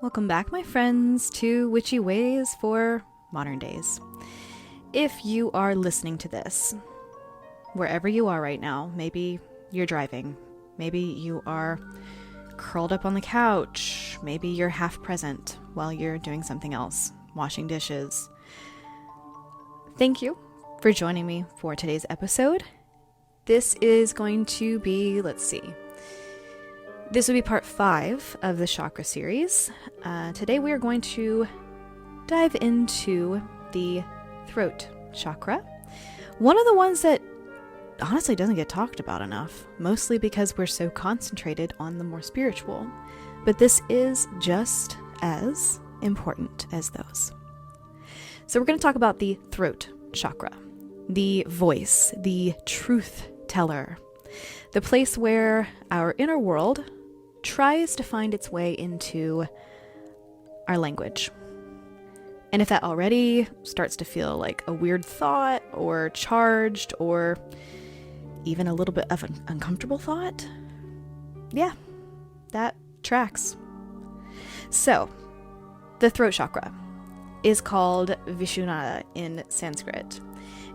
Welcome back, my friends, to Witchy Ways for modern days. If you are listening to this, wherever you are right now, maybe you're driving, maybe you are curled up on the couch, maybe you're half present while you're doing something else, washing dishes. Thank you for joining me for today's episode. This is going to be, this will be part 5 of the CHAKRA series. Today we are going to dive into the throat chakra. One of the ones that honestly doesn't get talked about enough, mostly because we're so concentrated on the more spiritual. But this is just as important as those. So we're going to talk about the throat chakra, the voice, the truth teller, the place where our inner world tries to find its way into our language. And if that already starts to feel like a weird thought or charged or even a little bit of an uncomfortable thought, yeah, that tracks. So, the throat chakra is called Vishuddha in Sanskrit,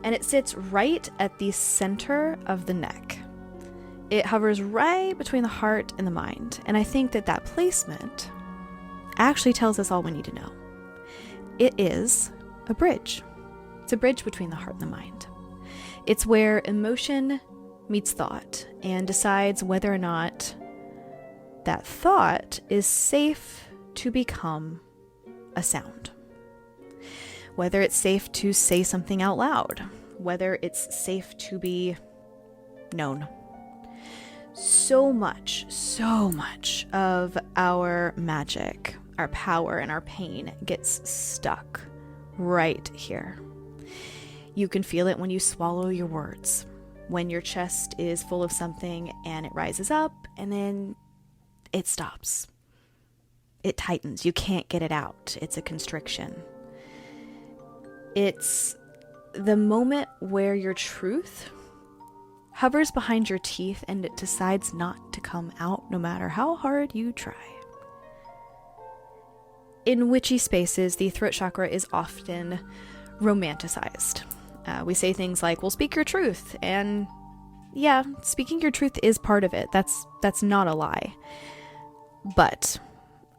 and it sits right at the center of the neck. It hovers right between the heart and the mind, and I think that placement actually tells us all we need to know. It is a bridge. It's a bridge between the heart and the mind. It's where emotion meets thought and decides whether or not that thought is safe to become a sound. Whether it's safe to say something out loud, whether it's safe to be known. So much of our magic, our power, and our pain gets stuck right here. You can feel it when you swallow your words, when your chest is full of something and it rises up and then it stops. It tightens. You can't get it out. It's a constriction. It's the moment where your truth hovers behind your teeth and it decides not to come out no matter how hard you try. In witchy spaces, the throat chakra is often romanticized. We say things like, well, speak your truth. And yeah, speaking your truth is part of it. That's not a lie. But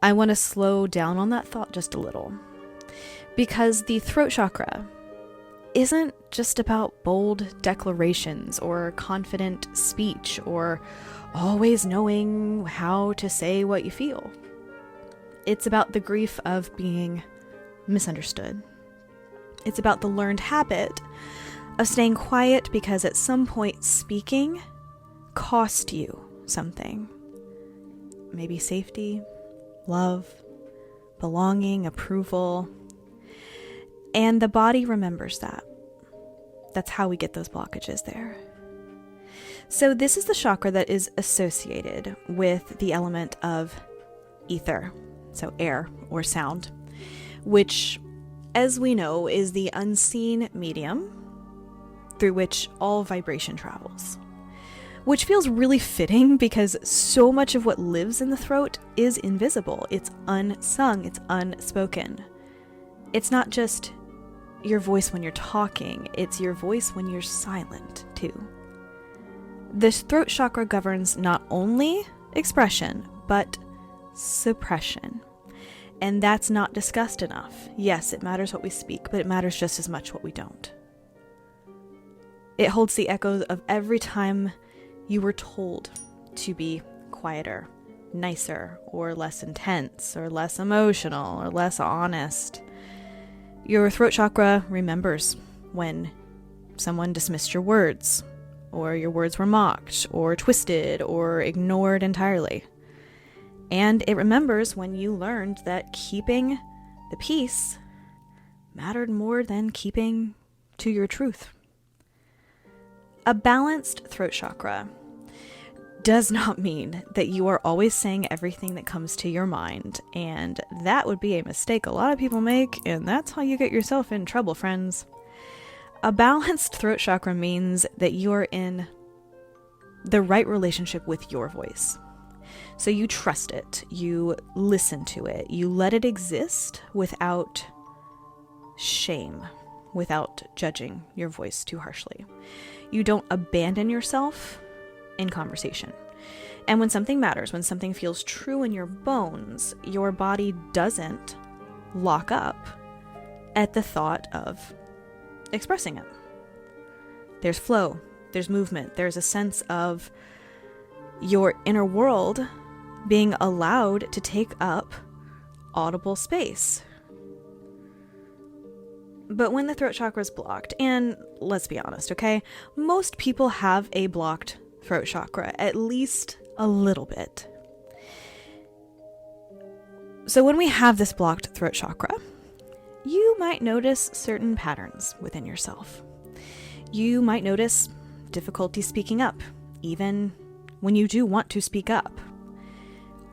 I want to slow down on that thought just a little. Because the throat chakra isn't just about bold declarations or confident speech or always knowing how to say what you feel. It's about the grief of being misunderstood. It's about the learned habit of staying quiet because at some point speaking cost you something. Maybe safety, love, belonging, approval. And the body remembers that. That's how we get those blockages there. So this is the chakra that is associated with the element of ether, so air or sound, which, as we know, is the unseen medium through which all vibration travels. Which feels really fitting because so much of what lives in the throat is invisible. It's unsung, it's unspoken. It's not just your voice when you're talking, it's your voice when you're silent too. This throat chakra governs not only expression, but suppression. And that's not discussed enough. Yes, it matters what we speak, but it matters just as much what we don't. It holds the echoes of every time you were told to be quieter, nicer, or less intense, or less emotional, or less honest. Your throat chakra remembers when someone dismissed your words, or your words were mocked, or twisted, or ignored entirely. And it remembers when you learned that keeping the peace mattered more than keeping to your truth. A balanced throat chakra does not mean that you are always saying everything that comes to your mind, and that would be a mistake a lot of people make, and that's how you get yourself in trouble, friends. A balanced throat chakra means that you are in the right relationship with your voice. So you trust it, you listen to it, you let it exist without shame, without judging your voice too harshly. You don't abandon yourself in conversation. And when something matters, when something feels true in your bones, your body doesn't lock up at the thought of expressing it. There's flow, there's movement, there's a sense of your inner world being allowed to take up audible space. But when the throat chakra is blocked, and let's be honest, okay, most people have a blocked throat chakra, at least a little bit. So when we have this blocked throat chakra, you might notice certain patterns within yourself. You might notice difficulty speaking up, even when you do want to speak up.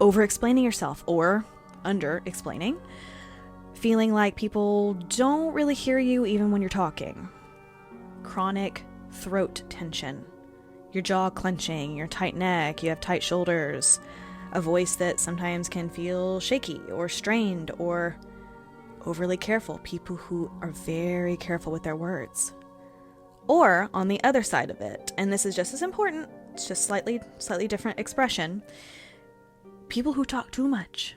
Over-explaining yourself or under-explaining. Feeling like people don't really hear you even when you're talking. Chronic throat tension. Your jaw clenching, your tight neck, you have tight shoulders. A voice that sometimes can feel shaky or strained or overly careful. People who are very careful with their words. Or on the other side of it, and this is just as important, it's just slightly different expression. People who talk too much,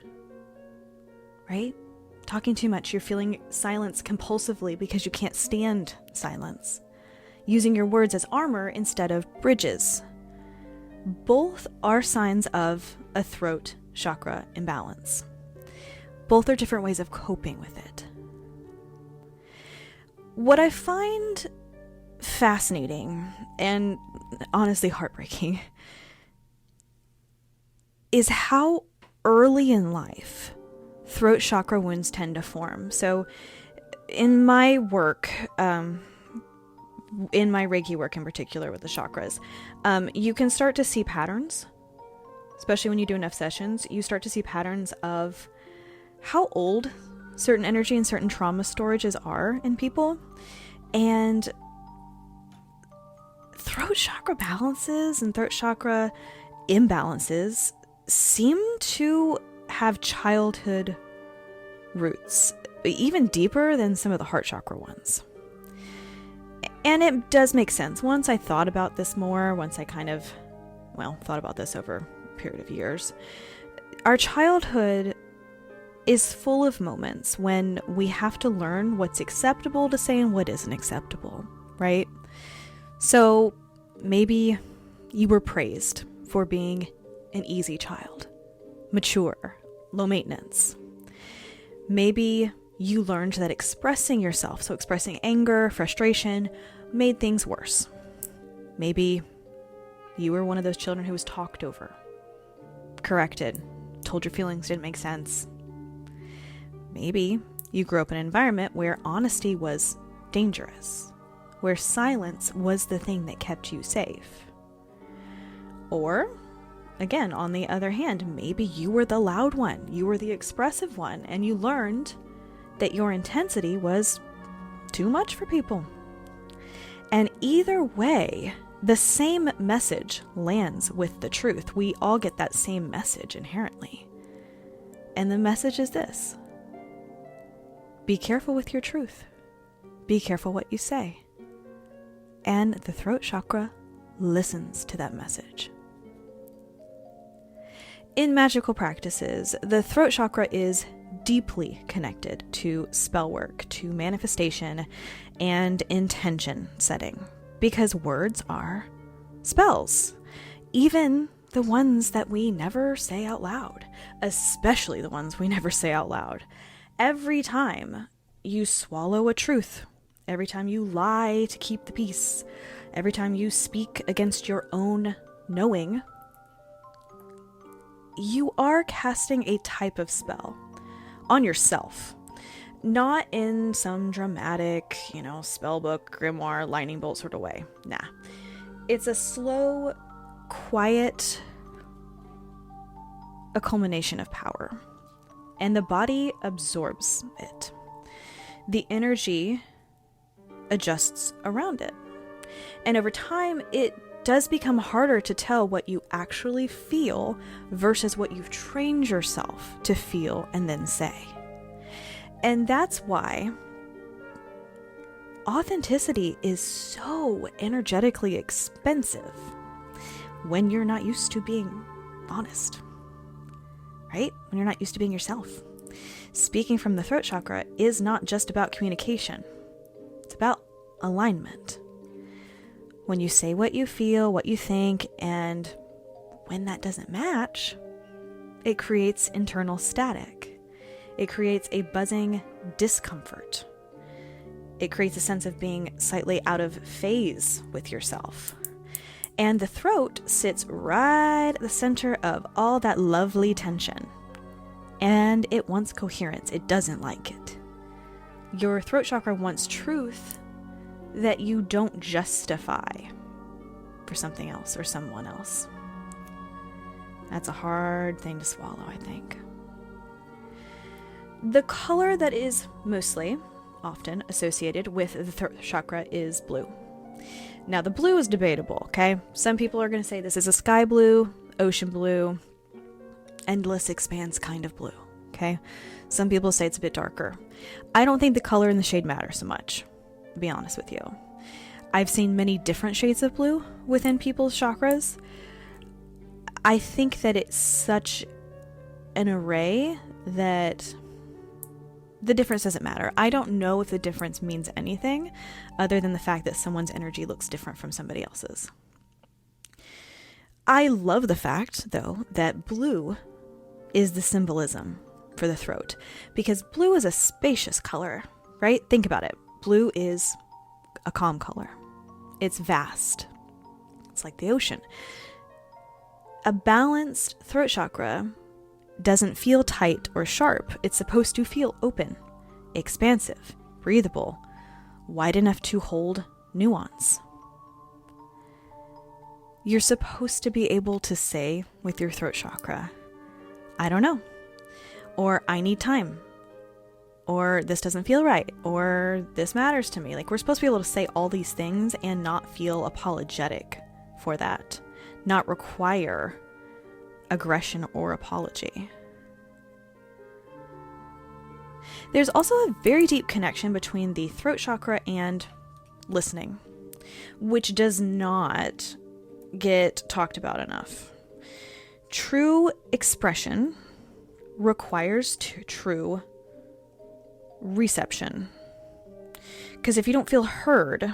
right? Talking too much, you're feeling silence compulsively because you can't stand silence. Using your words as armor instead of bridges. Both are signs of a throat chakra imbalance. Both are different ways of coping with it. What I find fascinating and honestly heartbreaking is how early in life throat chakra wounds tend to form. So in my work, in my Reiki work in particular with the chakras, you can start to see patterns, especially when you do enough sessions. You start to see patterns of how old certain energy and certain trauma storages are in people. And throat chakra balances and throat chakra imbalances seem to have childhood roots, even deeper than some of the heart chakra ones. And it does make sense. Once I thought about this more, once I thought about this over a period of years, our childhood is full of moments when we have to learn what's acceptable to say and what isn't acceptable, right? So maybe you were praised for being an easy child, mature, low maintenance. Maybe you learned that expressing yourself, so expressing anger, frustration, made things worse. Maybe you were one of those children who was talked over, corrected, told your feelings didn't make sense. Maybe you grew up in an environment where honesty was dangerous, where silence was the thing that kept you safe. Or, again, on the other hand, maybe you were the loud one, you were the expressive one, and you learned that your intensity was too much for people. And either way, the same message lands with the truth. We all get that same message inherently. And the message is this: be careful with your truth. Be careful what you say. And the throat chakra listens to that message. In magical practices, the throat chakra is deeply connected to spell work, to manifestation, and intention setting, because words are spells, even the ones that we never say out loud, especially the ones we never say out loud. Every time you swallow a truth, every time you lie to keep the peace, every time you speak against your own knowing, you are casting a type of spell on yourself. Not in some dramatic, spell book, grimoire, lightning bolt sort of way. Nah. It's a slow, quiet culmination of power. And the body absorbs it. The energy adjusts around it. And over time, it does become harder to tell what you actually feel versus what you've trained yourself to feel and then say. And that's why authenticity is so energetically expensive when you're not used to being honest, right? When you're not used to being yourself. Speaking from the throat chakra is not just about communication. It's about alignment. When you say what you feel, what you think, and when that doesn't match, it creates internal static. It creates a buzzing discomfort. It creates a sense of being slightly out of phase with yourself. And the throat sits right at the center of all that lovely tension. And it wants coherence. It doesn't like it. Your throat chakra wants truth that you don't justify for something else or someone else. That's a hard thing to swallow, I think. The color that is mostly, often associated with the throat chakra is blue. Now, the blue is debatable, okay? Some people are going to say this is a sky blue, ocean blue, endless expanse kind of blue, okay? Some people say it's a bit darker. I don't think the color and the shade matter so much, to be honest with you. I've seen many different shades of blue within people's chakras. I think that it's such an array that the difference doesn't matter. I don't know if the difference means anything other than the fact that someone's energy looks different from somebody else's. I love the fact, though, that blue is the symbolism for the throat, because blue is a spacious color, right? Think about it. Blue is a calm color. It's vast. It's like the ocean. A balanced throat chakra doesn't feel tight or sharp. It's supposed to feel open, expansive, breathable, wide enough to hold nuance. You're supposed to be able to say with your throat chakra, I don't know, or I need time, or this doesn't feel right, or this matters to me. Like, we're supposed to be able to say all these things and not feel apologetic for that, not require aggression or apology. There's also a very deep connection between the throat chakra and listening, which does not get talked about enough. True expression requires true reception. Because if you don't feel heard,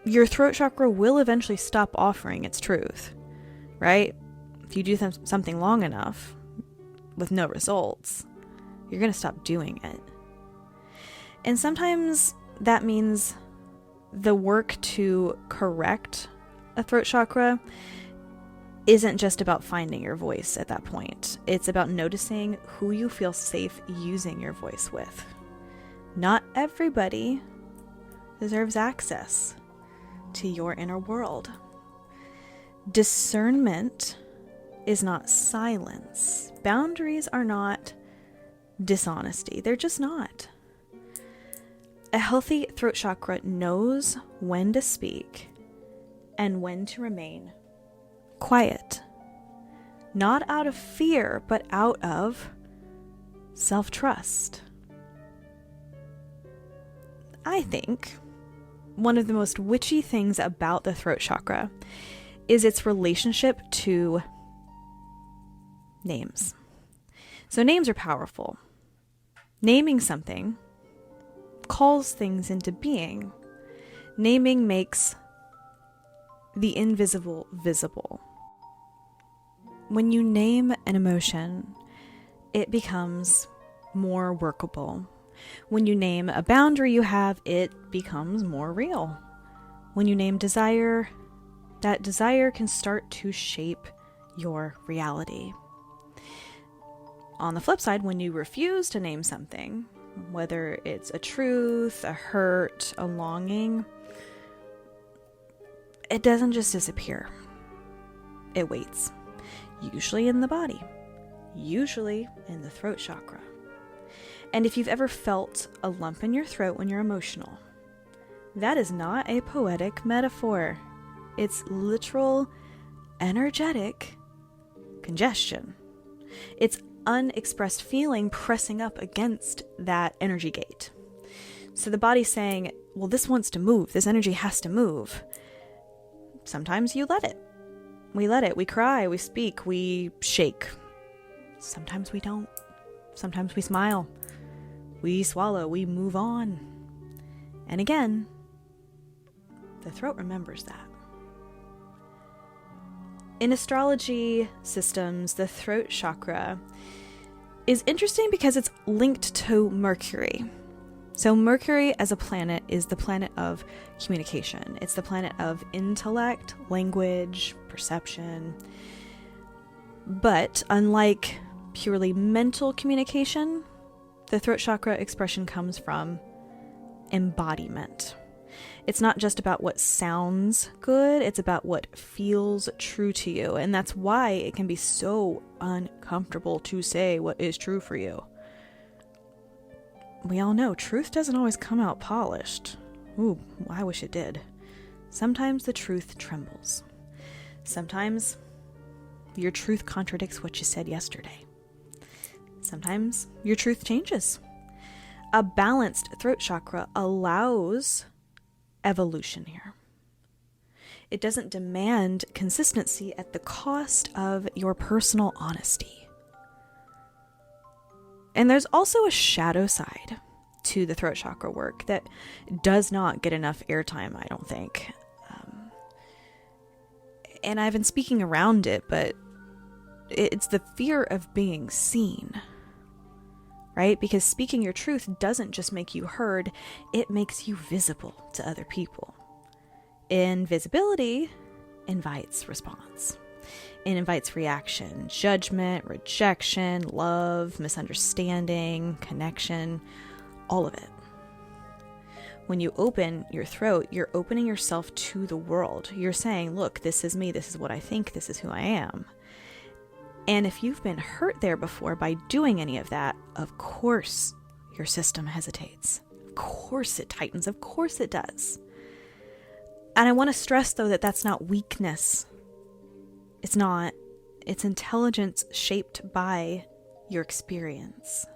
your throat chakra will eventually stop offering its truth, right? If you do something long enough with no results, you're going to stop doing it. And sometimes that means the work to correct a throat chakra isn't just about finding your voice at that point. It's about noticing who you feel safe using your voice with. Not everybody deserves access to your inner world. Discernment is not silence. Boundaries are not dishonesty. They're just not. A healthy throat chakra knows when to speak and when to remain quiet. Not out of fear, but out of self-trust. I think one of the most witchy things about the throat chakra is its relationship to names. So names are powerful. Naming something calls things into being. Naming makes the invisible visible. When you name an emotion, it becomes more workable. When you name a boundary you have, it becomes more real. When you name desire, that desire can start to shape your reality. On the flip side, when you refuse to name something, whether it's a truth, a hurt, a longing, it doesn't just disappear. It waits. Usually in the body. Usually in the throat chakra. And if you've ever felt a lump in your throat when you're emotional, that is not a poetic metaphor. It's literal energetic congestion. It's unexpressed feeling pressing up against that energy gate. So the body's saying, well, this wants to move. This energy has to move. Sometimes you let it. We let it. We cry. We speak. We shake. Sometimes we don't. Sometimes we smile. We swallow. We move on. And again, the throat remembers that. In astrology systems, the throat chakra is interesting because it's linked to Mercury. So Mercury as a planet is the planet of communication. It's the planet of intellect, language, perception. But unlike purely mental communication, the throat chakra expression comes from embodiment. It's not just about what sounds good, it's about what feels true to you. And that's why it can be so uncomfortable to say what is true for you. We all know truth doesn't always come out polished. Ooh, I wish it did. Sometimes the truth trembles. Sometimes your truth contradicts what you said yesterday. Sometimes your truth changes. A balanced throat chakra allows evolution here. It doesn't demand consistency at the cost of your personal honesty. And there's also a shadow side to the throat chakra work that does not get enough airtime, I don't think. And I've been speaking around it, but it's the fear of being seen. Right? Because speaking your truth doesn't just make you heard, it makes you visible to other people. Invisibility invites response. It invites reaction, judgment, rejection, love, misunderstanding, connection, all of it. When you open your throat, you're opening yourself to the world. You're saying, look, this is me, this is what I think, this is who I am. And if you've been hurt there before by doing any of that, of course your system hesitates. Of course it tightens. Of course it does. And I want to stress, though, that that's not weakness. It's not. It's intelligence shaped by your experience.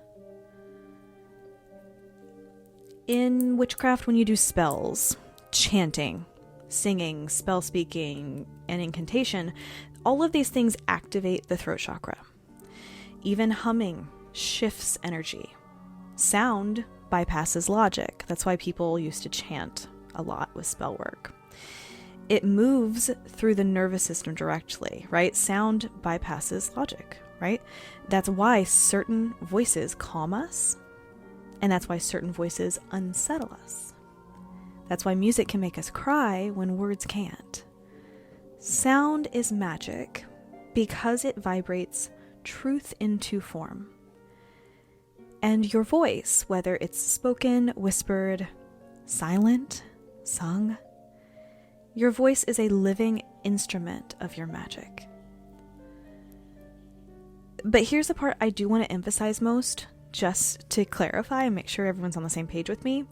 In witchcraft, when you do spells, chanting, singing, spell speaking, and incantation, all of these things activate the throat chakra. Even humming shifts energy. Sound bypasses logic. That's why people used to chant a lot with spell work. It moves through the nervous system directly, right? Sound bypasses logic, right? That's why certain voices calm us, and that's why certain voices unsettle us. That's why music can make us cry when words can't. Sound is magic because it vibrates truth into form. And your voice, whether it's spoken, whispered, silent, sung, your voice is a living instrument of your magic. But here's the part I do want to emphasize most, just to clarify and make sure everyone's on the same page with me.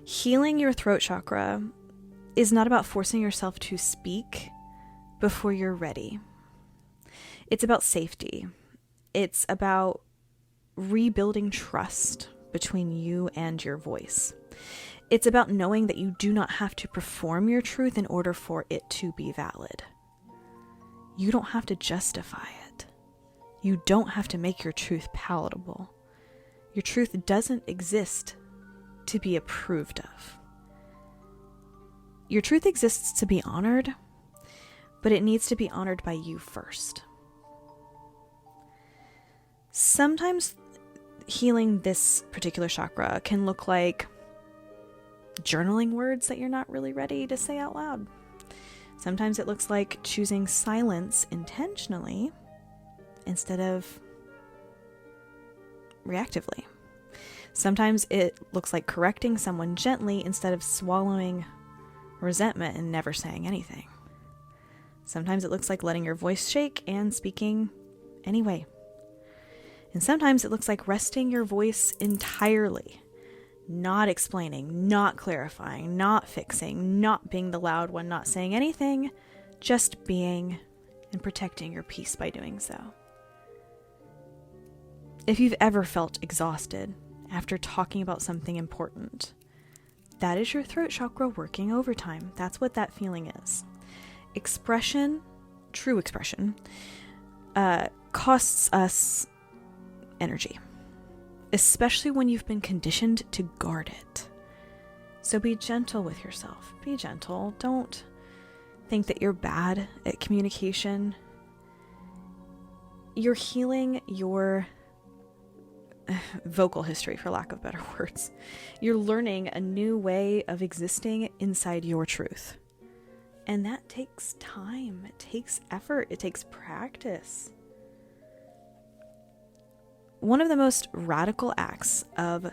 Healing your throat chakra is not about forcing yourself to speak before you're ready. It's about safety. It's about rebuilding trust between you and your voice. It's about knowing that you do not have to perform your truth in order for it to be valid. You don't have to justify it. You don't have to make your truth palatable. Your truth doesn't exist to be approved of. Your truth exists to be honored, but it needs to be honored by you first. Sometimes healing this particular chakra can look like journaling words that you're not really ready to say out loud. Sometimes it looks like choosing silence intentionally instead of reactively. Sometimes it looks like correcting someone gently instead of swallowing resentment and never saying anything. Sometimes it looks like letting your voice shake and speaking anyway. And sometimes it looks like resting your voice entirely, not explaining, not clarifying, not fixing, not being the loud one, not saying anything, just being and protecting your peace by doing so. If you've ever felt exhausted after talking about something important, that is your throat chakra working overtime. That's what that feeling is. Expression, true expression, costs us energy, especially when you've been conditioned to guard it. So be gentle with yourself. Be gentle. Don't think that you're bad at communication. You're healing your vocal history, for lack of better words. You're learning a new way of existing inside your truth. And that takes time. It takes effort. It takes practice. One of the most radical acts of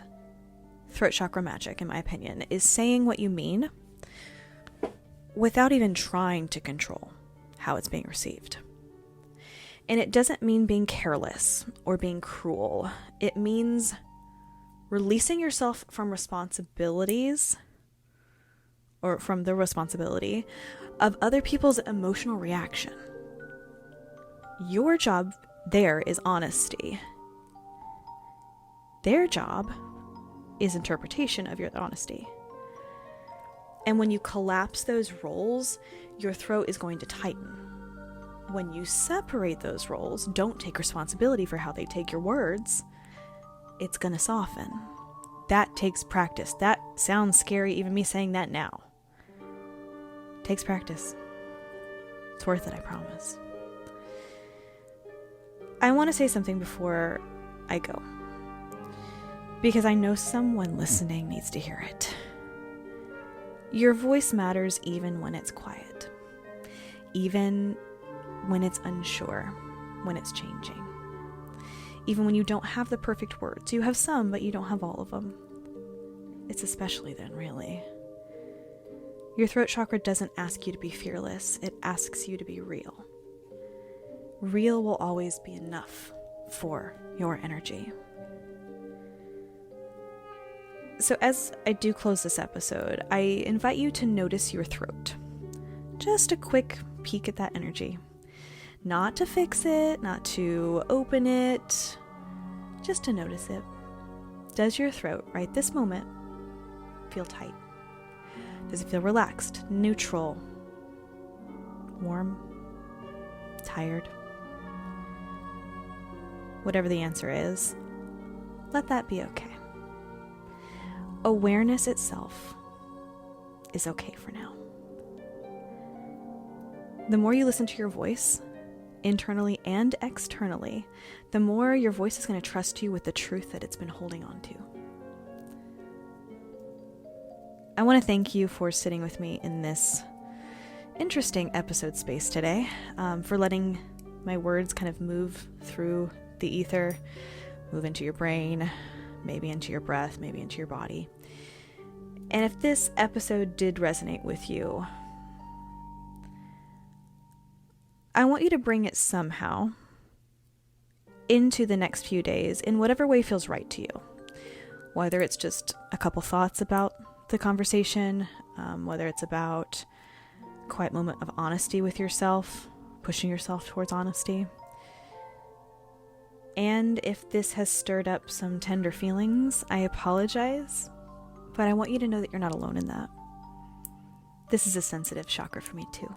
throat chakra magic, in my opinion, is saying what you mean without even trying to control how it's being received. And it doesn't mean being careless or being cruel. It means releasing yourself from responsibilities, or from the responsibility of other people's emotional reaction. Your job there is honesty. Their job is interpretation of your honesty. And when you collapse those roles, your throat is going to tighten. When you separate those roles, don't take responsibility for how they take your words, it's going to soften. That takes practice. That sounds scary, even me saying that now. It takes practice. It's worth it, I promise. I want to say something before I go, because I know someone listening needs to hear it. Your voice matters even when it's quiet, even when it's unsure, when it's changing, even when you don't have the perfect words. You have some, but you don't have all of them. It's especially then, really. Your throat chakra doesn't ask you to be fearless. It asks you to be real. Real will always be enough for your energy. So as I do close this episode, I invite you to notice your throat. Just a quick peek at that energy. Not to fix it, not to open it, just to notice it. Does your throat, right this moment, feel tight? Does it feel relaxed, neutral, warm, tired? Whatever the answer is, let that be okay. Awareness itself is okay for now. The more you listen to your voice, internally and externally, the more your voice is going to trust you with the truth that it's been holding on to. I want to thank you for sitting with me in this interesting episode space today, for letting my words kind of move through the ether, move into your brain, maybe into your breath, maybe into your body. And if this episode did resonate with you, I want you to bring it somehow into the next few days in whatever way feels right to you. Whether it's just a couple thoughts about the conversation, whether it's about a quiet moment of honesty with yourself, pushing yourself towards honesty. And if this has stirred up some tender feelings, I apologize, but I want you to know that you're not alone in that. This is a sensitive chakra for me too.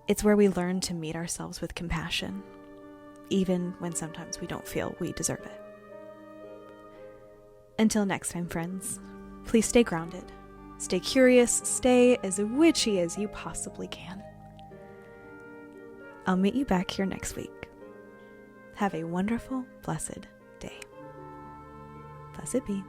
It's where we learn to meet ourselves with compassion, even when sometimes we don't feel we deserve it. Until next time, friends, please stay grounded, stay curious, stay as witchy as you possibly can. I'll meet you back here next week. Have a wonderful, blessed day. Blessed be.